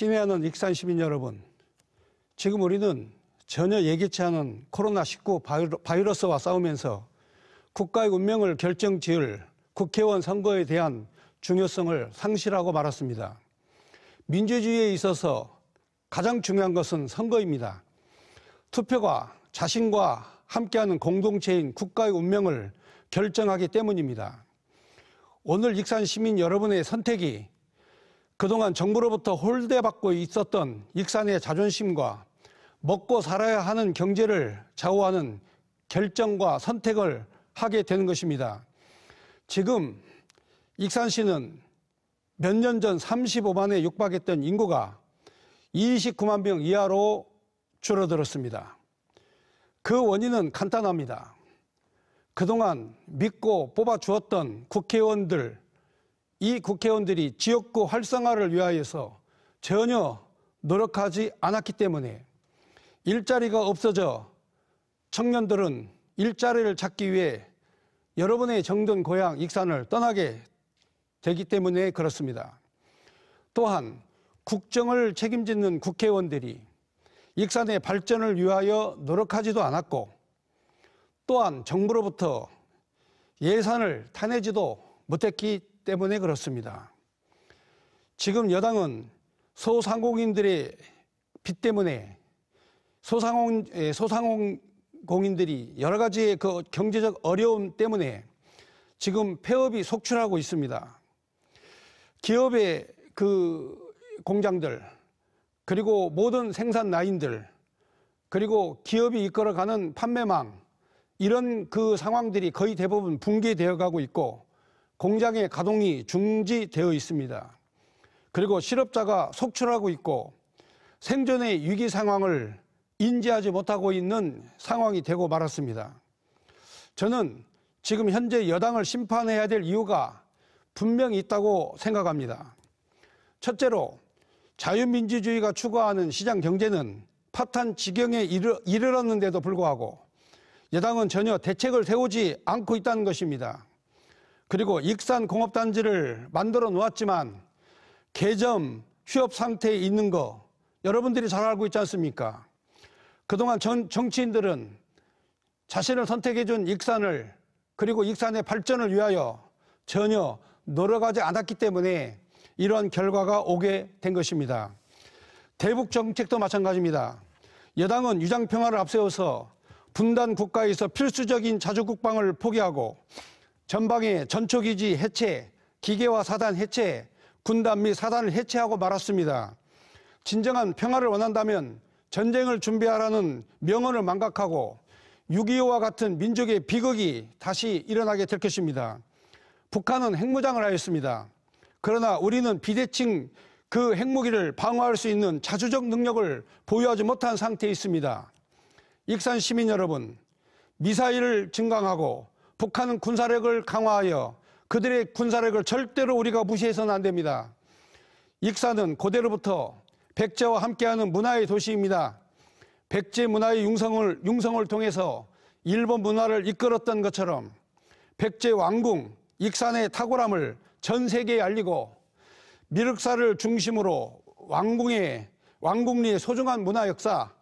친애하는 익산 시민 여러분, 지금 우리는 전혀 예기치 않은 코로나19 바이러스와 싸우면서 국가의 운명을 결정지을 국회의원 선거에 대한 중요성을 상실하고 말았습니다. 민주주의에 있어서 가장 중요한 것은 선거입니다. 투표가 자신과 함께하는 공동체인 국가의 운명을 결정하기 때문입니다. 오늘 익산 시민 여러분의 선택이 그동안 정부로부터 홀대받고 있었던 익산의 자존심과 먹고 살아야 하는 경제를 좌우하는 결정과 선택을 하게 되는 것입니다. 지금 익산시는 몇 년 전 35만에 육박했던 인구가 29만 명 이하로 줄어들었습니다. 그 원인은 간단합니다. 그동안 믿고 뽑아주었던 국회의원들, 이 국회의원들이 지역구 활성화를 위하여서 전혀 노력하지 않았기 때문에 일자리가 없어져 청년들은 일자리를 찾기 위해 여러분의 정든 고향 익산을 떠나게 되기 때문에 그렇습니다. 또한 국정을 책임지는 국회의원들이 익산의 발전을 위하여 노력하지도 않았고 또한 정부로부터 예산을 타내지도 못했기 때문에 그렇습니다. 지금 여당은 소상공인들의 빚 때문에 소상공인들이 여러 가지의 그 경제적 어려움 때문에 지금 폐업이 속출하고 있습니다. 기업의 그 공장들, 그리고 모든 생산 라인들, 그리고 기업이 이끌어가는 판매망, 이런 그 상황들이 거의 대부분 붕괴되어 가고 있고 공장의 가동이 중지되어 있습니다. 그리고 실업자가 속출하고 있고 생존의 위기 상황을 인지하지 못하고 있는 상황이 되고 말았습니다. 저는 지금 현재 여당을 심판해야 될 이유가 분명히 있다고 생각합니다. 첫째로 자유민주주의가 추구하는 시장 경제는 파탄 지경에 이르렀는데도 불구하고 여당은 전혀 대책을 세우지 않고 있다는 것입니다. 그리고 익산 공업단지를 만들어 놓았지만 개점 휴업 상태에 있는 거 여러분들이 잘 알고 있지 않습니까? 그동안 정치인들은 자신을 선택해 준 익산을, 그리고 익산의 발전을 위하여 전혀 노력하지 않았기 때문에 이러한 결과가 오게 된 것입니다. 대북 정책도 마찬가지입니다. 여당은 유장평화를 앞세워서 분단 국가에서 필수적인 자주국방을 포기하고 전방의 전초기지 해체, 기계화 사단 해체, 군단 및 사단을 해체하고 말았습니다. 진정한 평화를 원한다면 전쟁을 준비하라는 명언을 망각하고 6.25와 같은 민족의 비극이 다시 일어나게 될 것입니다. 북한은 핵무장을 하였습니다. 그러나 우리는 비대칭 그 핵무기를 방어할 수 있는 자주적 능력을 보유하지 못한 상태에 있습니다. 익산 시민 여러분, 미사일을 증강하고 북한은 군사력을 강화하여 그들의 군사력을 절대로 우리가 무시해서는 안 됩니다. 익산은 고대로부터 백제와 함께하는 문화의 도시입니다. 백제 문화의 융성을 통해서 일본 문화를 이끌었던 것처럼 백제 왕궁, 익산의 탁월함을 전 세계에 알리고 미륵사를 중심으로 왕궁리의 소중한 문화 역사,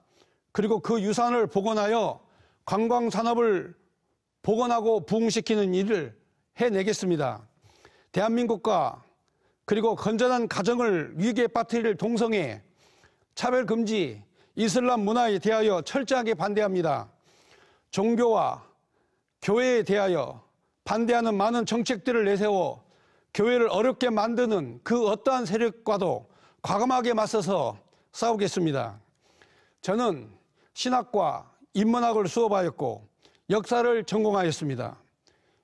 그리고 그 유산을 복원하여 관광산업을 복원하고 부흥시키는 일을 해내겠습니다. 대한민국과 그리고 건전한 가정을 위기에 빠뜨릴 동성애, 차별금지, 이슬람 문화에 대하여 철저하게 반대합니다. 종교와 교회에 대하여 반대하는 많은 정책들을 내세워 교회를 어렵게 만드는 그 어떠한 세력과도 과감하게 맞서서 싸우겠습니다. 저는 신학과 인문학을 수업하였고 역사를 전공하였습니다.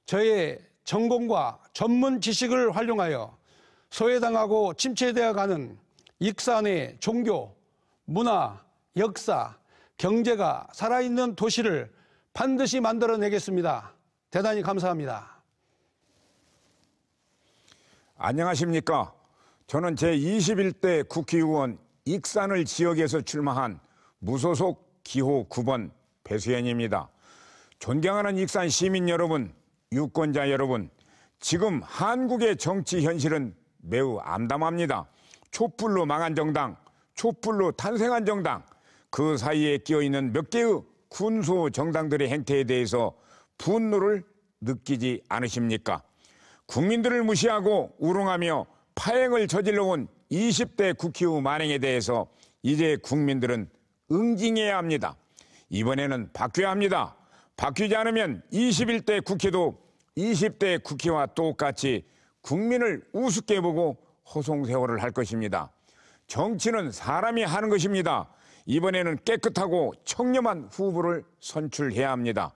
저의 전공과 전문 지식을 활용하여 소외당하고 침체되어가는 익산의 종교, 문화, 역사, 경제가 살아있는 도시를 반드시 만들어내겠습니다. 대단히 감사합니다. 안녕하십니까. 저는 제21대 국회의원 익산을 지역에서 출마한 무소속 기호 9번 배수연입니다. 존경하는 익산 시민 여러분, 유권자 여러분, 지금 한국의 정치 현실은 매우 암담합니다. 촛불로 망한 정당, 촛불로 탄생한 정당, 그 사이에 끼어있는 몇 개의 군소 정당들의 행태에 대해서 분노를 느끼지 않으십니까? 국민들을 무시하고 우롱하며 파행을 저질러온 20대 국회의 만행에 대해서 이제 국민들은 응징해야 합니다. 이번에는 바뀌어야 합니다. 바뀌지 않으면 21대 국회도 20대 국회와 똑같이 국민을 우습게 보고 허송세월을 할 것입니다. 정치는 사람이 하는 것입니다. 이번에는 깨끗하고 청렴한 후보를 선출해야 합니다.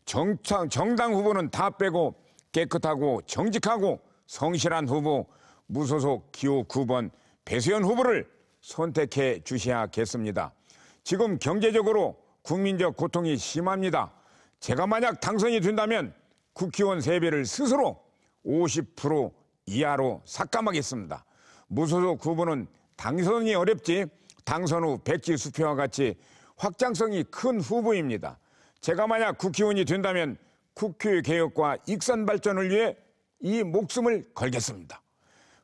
정당 후보는 다 빼고 깨끗하고 정직하고 성실한 후보, 무소속 기호 9번 배수연 후보를 선택해 주셔야겠습니다. 지금 경제적으로 국민적 고통이 심합니다. 제가 만약 당선이 된다면 국회의원 세배를 스스로 50% 이하로 삭감하겠습니다. 무소속 후보는 당선이 어렵지 당선 후 백지 수표와 같이 확장성이 큰 후보입니다. 제가 만약 국회의원이 된다면 국회 개혁과 익산 발전을 위해 이 목숨을 걸겠습니다.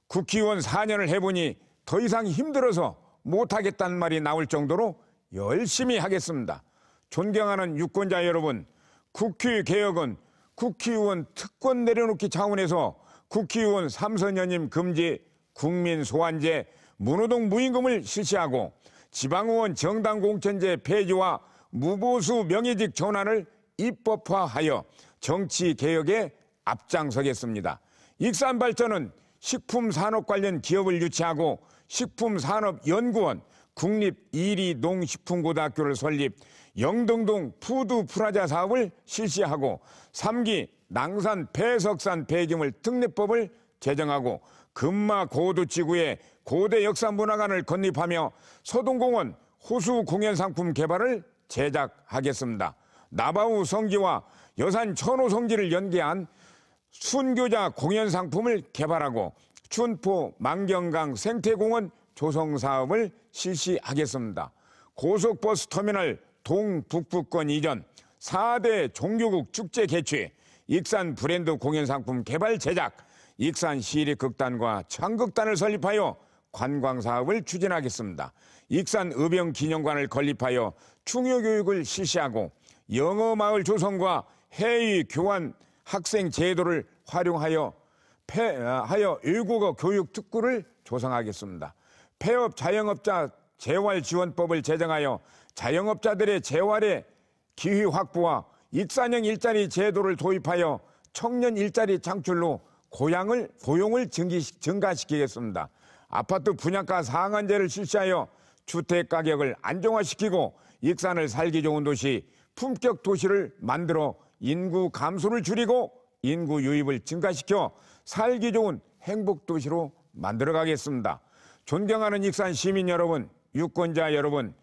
국회의원 4년을 해보니 더 이상 힘들어서 못하겠다는 말이 나올 정도로 열심히 하겠습니다. 존경하는 유권자 여러분, 국회 개혁은 국회의원 특권 내려놓기 차원에서 국회의원 3선 연임 금지, 국민 소환제, 무노동 무임금을 실시하고 지방의원 정당 공천제 폐지와 무보수 명예직 전환을 입법화하여 정치 개혁에 앞장서겠습니다. 익산 발전은 식품산업 관련 기업을 유치하고 식품산업연구원, 국립1위 농식품고등학교를 설립, 영등동 푸드프라자 사업을 실시하고 3기 낭산 배석산 배기물 특례법을 제정하고 금마고두지구에 고대 역사문화관을 건립하며 서동공원 호수 공연상품 개발을 제작하겠습니다. 나바우 성지와 여산 천호 성지를 연계한 순교자 공연상품을 개발하고 춘포 만경강 생태공원 조성사업을 실시하겠습니다. 고속버스 터미널 동북부권 이전, 4대 종교국 축제 개최, 익산 브랜드 공연상품 개발 제작, 익산 시립극단과 창극단을 설립하여 관광사업을 추진하겠습니다. 익산 의병기념관을 건립하여 충효교육을 실시하고 영어마을 조성과 해외 교환 학생 제도를 활용하여 외국어 교육 특구를 조성하겠습니다. 폐업 자영업자 재활지원법을 제정하여 자영업자들의 재활의 기회 확보와 익산형 일자리 제도를 도입하여 청년 일자리 창출로 고용을 증가시키겠습니다. 아파트 분양가 상한제를 실시하여 주택 가격을 안정화시키고 익산을 살기 좋은 도시, 품격 도시를 만들어 인구 감소를 줄이고 인구 유입을 증가시켜 살기 좋은 행복 도시로 만들어가겠습니다. 존경하는 익산 시민 여러분, 유권자 여러분,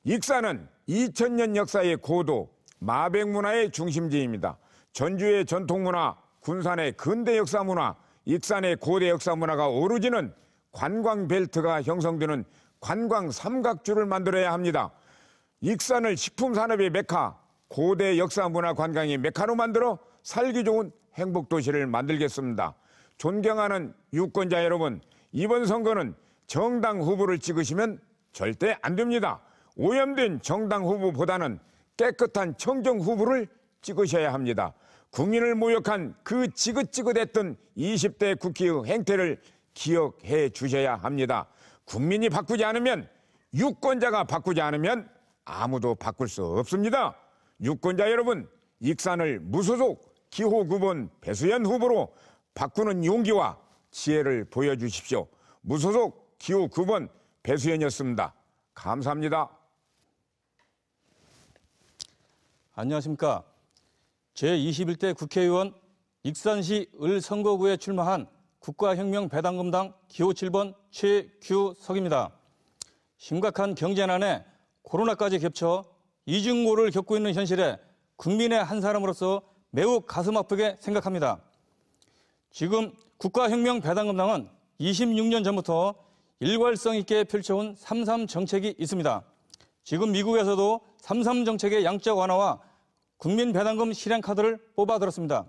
익산은 2000년 역사의 고도, 마백문화의 중심지입니다. 전주의 전통문화, 군산의 근대 역사문화, 익산의 고대 역사문화가 어우러지는 관광벨트가 형성되는 관광 삼각주를 만들어야 합니다. 익산을 식품산업의 메카, 고대 역사문화 관광의 메카로 만들어 살기 좋은 행복도시를 만들겠습니다. 존경하는 유권자 여러분, 이번 선거는 정당 후보를 찍으시면 절대 안 됩니다. 오염된 정당 후보보다는 깨끗한 청정 후보를 찍으셔야 합니다. 국민을 모욕한 그 지긋지긋했던 20대 국회의 행태를 기억해 주셔야 합니다. 국민이 바꾸지 않으면, 유권자가 바꾸지 않으면 아무도 바꿀 수 없습니다. 유권자 여러분, 익산을 무소속 기호 9번 배수연 후보로 바꾸는 용기와 지혜를 보여주십시오. 무소속 기호 9번 배수연이었습니다. 감사합니다. 안녕하십니까. 제21대 국회의원 익산시 을선거구에 출마한 국가혁명배당금당 기호 7번 최규석입니다. 심각한 경제난에 코로나까지 겹쳐 이중고를 겪고 있는 현실에 국민의 한 사람으로서 매우 가슴 아프게 생각합니다. 지금 국가혁명배당금당은 26년 전부터 일관성 있게 펼쳐온 3.3 정책이 있습니다. 지금 미국에서도 3.3 정책의 양적 완화와 국민배당금 실행카드를 뽑아들었습니다.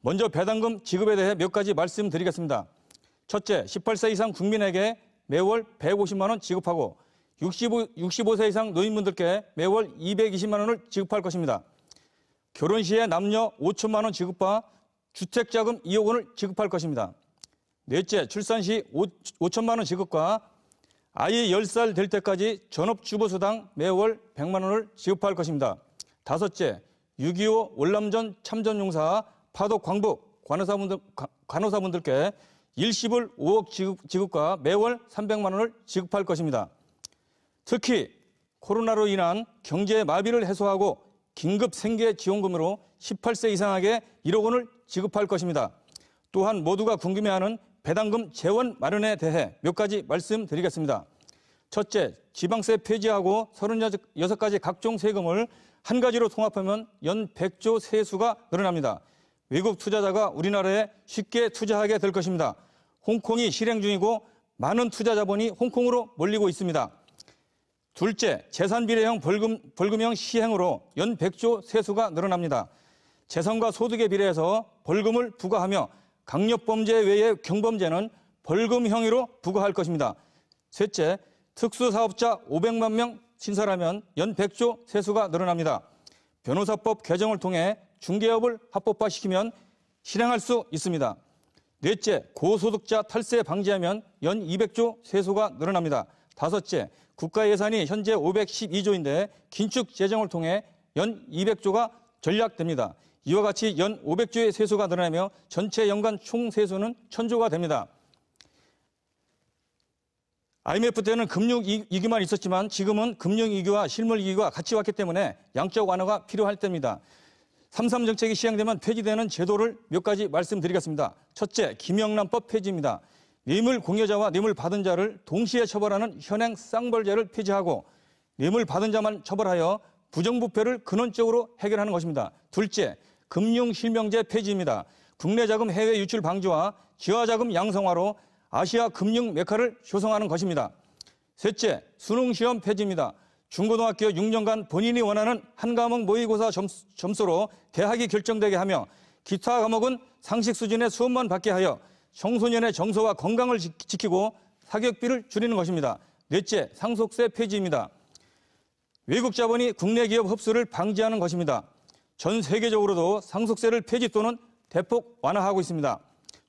먼저 배당금 지급에 대해 몇 가지 말씀드리겠습니다. 첫째, 18세 이상 국민에게 매월 150만 원 지급하고 65세 이상 노인분들께 매월 220만 원을 지급할 것입니다. 결혼 시에 남녀 5천만 원 지급과 주택자금 2억 원을 지급할 것입니다. 넷째, 출산 시 5천만 원 지급과 아이 10살 될 때까지 전업주부수당 매월 100만 원을 지급할 것입니다. 다섯째, 6.25 월남전 참전용사 파독 광부 간호사분들께 일시불 5억 지급과 매월 300만 원을 지급할 것입니다. 특히 코로나로 인한 경제 마비를 해소하고 긴급 생계 지원금으로 18세 이상에게 1억 원을 지급할 것입니다. 또한 모두가 궁금해하는 배당금 재원 마련에 대해 몇 가지 말씀드리겠습니다. 첫째, 지방세 폐지하고 36가지 각종 세금을 한 가지로 통합하면 연 100조 세수가 늘어납니다. 외국 투자자가 우리나라에 쉽게 투자하게 될 것입니다. 홍콩이 실행 중이고 많은 투자 자본이 홍콩으로 몰리고 있습니다. 둘째, 재산비례형 벌금형 시행으로 연 100조 세수가 늘어납니다. 재산과 소득에 비례해서 벌금을 부과하며 강력범죄 외의 경범죄는 벌금형으로 부과할 것입니다. 셋째, 특수사업자 500만 명 신설하면 연 100조 세수가 늘어납니다. 변호사법 개정을 통해 중개업을 합법화시키면 실행할 수 있습니다. 넷째, 고소득자 탈세 방지하면 연 200조 세수가 늘어납니다. 다섯째, 국가 예산이 현재 512조인데 긴축 재정을 통해 연 200조가 전략됩니다. 이와 같이 연 500조의 세수가 늘어나며 전체 연간 총 세수는 1000조가 됩니다. IMF 때는 금융위기만 있었지만 지금은 금융위기와 실물위기가 같이 왔기 때문에 양적 완화가 필요할 때입니다. 3.3 정책이 시행되면 폐지되는 제도를 몇 가지 말씀드리겠습니다. 첫째, 김영란법 폐지입니다. 뇌물 공여자와 뇌물 받은 자를 동시에 처벌하는 현행 쌍벌제를 폐지하고 뇌물 받은 자만 처벌하여 부정부패를 근원적으로 해결하는 것입니다. 둘째, 금융실명제 폐지입니다. 국내 자금 해외 유출 방지와 지화자금 양성화로 아시아 금융 메카를 조성하는 것입니다. 셋째, 수능시험 폐지입니다. 중고등학교 6년간 본인이 원하는 한 과목 모의고사 점수로 대학이 결정되게 하며 기타 과목은 상식 수준의 수업만 받게 하여 청소년의 정서와 건강을 지키고 사교육비를 줄이는 것입니다. 넷째, 상속세 폐지입니다. 외국 자본이 국내 기업 흡수를 방지하는 것입니다. 전 세계적으로도 상속세를 폐지 또는 대폭 완화하고 있습니다.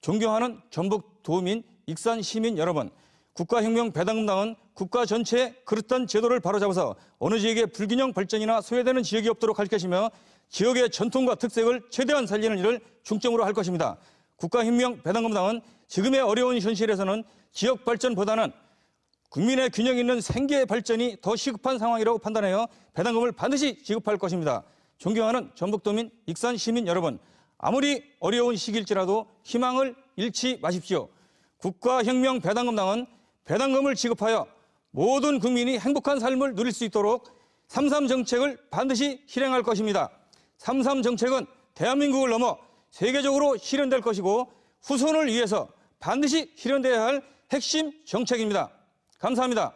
존경하는 전북 도민, 익산 시민 여러분, 국가혁명 배당금당은 국가 전체의 그릇한 제도를 바로잡아서 어느 지역의 불균형 발전이나 소외되는 지역이 없도록 할 것이며 지역의 전통과 특색을 최대한 살리는 일을 중점으로 할 것입니다. 국가혁명 배당금당은 지금의 어려운 현실에서는 지역 발전보다는 국민의 균형 있는 생계 발전이 더 시급한 상황이라고 판단하여 배당금을 반드시 지급할 것입니다. 존경하는 전북도민, 익산 시민 여러분, 아무리 어려운 시기일지라도 희망을 잃지 마십시오. 국가혁명 배당금당은 배당금을 지급하여 모든 국민이 행복한 삶을 누릴 수 있도록 3.3 정책을 반드시 실행할 것입니다. 3.3 정책은 대한민국을 넘어 세계적으로 실현될 것이고 후손을 위해서 반드시 실현돼야 할 핵심 정책입니다. 감사합니다.